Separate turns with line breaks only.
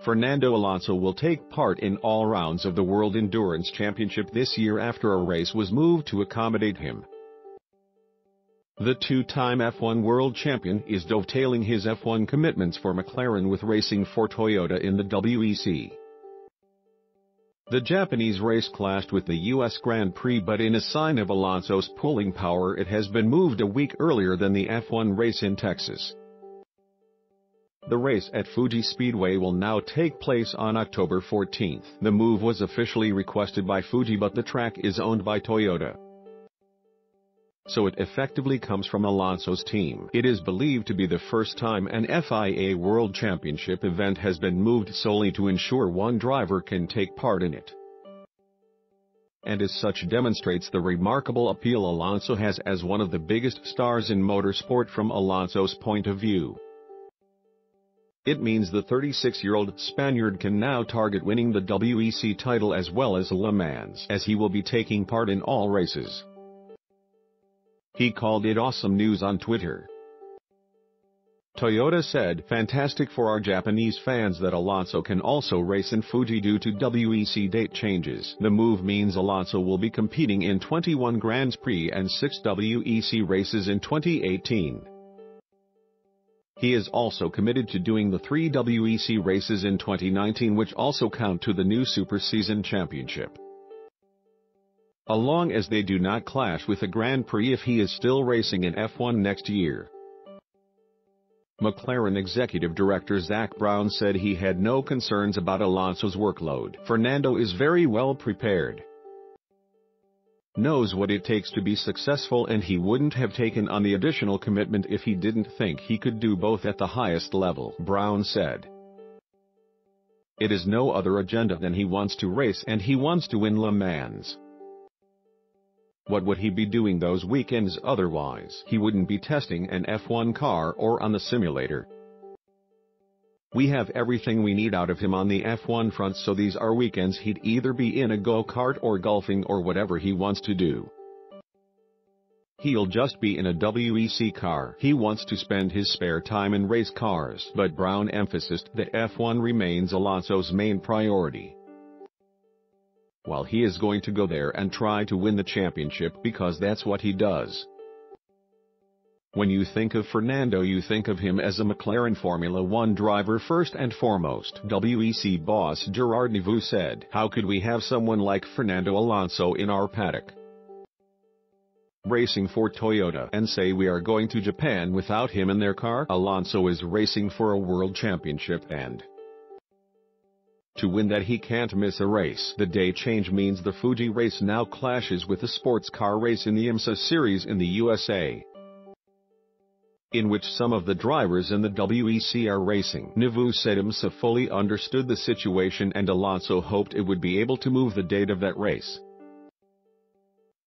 Fernando Alonso will take part in all rounds of the World Endurance Championship this year after a race was moved to accommodate him. The two-time F1 world champion is dovetailing his F1 commitments for McLaren with racing for Toyota in the WEC. The Japanese race clashed with the U.S. Grand Prix, but in a sign of Alonso's pulling power it has been moved a week earlier than the F1 race in Texas. The race at Fuji Speedway will now take place on October 14. The move was officially requested by Fuji, but the track is owned by Toyota, so it effectively comes from Alonso's team. It is believed to be the first time an FIA World Championship event has been moved solely to ensure one driver can take part in it, and as such demonstrates the remarkable appeal Alonso has as one of the biggest stars in motorsport from Alonso's point of view. It means the 36-year-old Spaniard can now target winning the WEC title as well as Le Mans, as he will be taking part in all races. He called it awesome news on Twitter. Toyota said, "Fantastic for our Japanese fans that Alonso can also race in Fuji due to WEC date changes. The move means Alonso will be competing in 21 Grands Prix and 6 WEC races in 2018. He is also committed to doing the 3 WEC races in 2019, which also count to the new Super Season Championship, along as they do not clash with a Grand Prix if he is still racing in F1 next year." McLaren Executive Director Zak Brown said he had no concerns about Alonso's workload. "Fernando is very well prepared, knows what it takes to be successful, and he wouldn't have taken on the additional commitment if he didn't think he could do both at the highest level," Brown said. "It is no other agenda than he wants to race and he wants to win Le Mans. What would he be doing those weekends otherwise? He wouldn't be testing an F1 car or on the simulator. We have everything we need out of him on the F1 front, so these are weekends he'd either be in a go-kart or golfing or whatever he wants to do. He'll just be in a WEC car. He wants to spend his spare time in race cars." But Brown emphasized that F1 remains Alonso's main priority, while he is going to go there and try to win the championship because that's what he does. When you think of Fernando, you think of him as a McLaren Formula One driver first and foremost, WEC boss Gerard Neveu said. "How could we have someone like Fernando Alonso in our paddock, racing for Toyota, and say we are going to Japan without him in their car?" Alonso is racing for a world championship, and to win that he can't miss a race. The day change means the Fuji race now clashes with a sports car race in the IMSA series in the USA, in which some of the drivers in the WEC are racing. Neveu said IMSA fully understood the situation and Alonso hoped it would be able to move the date of that race.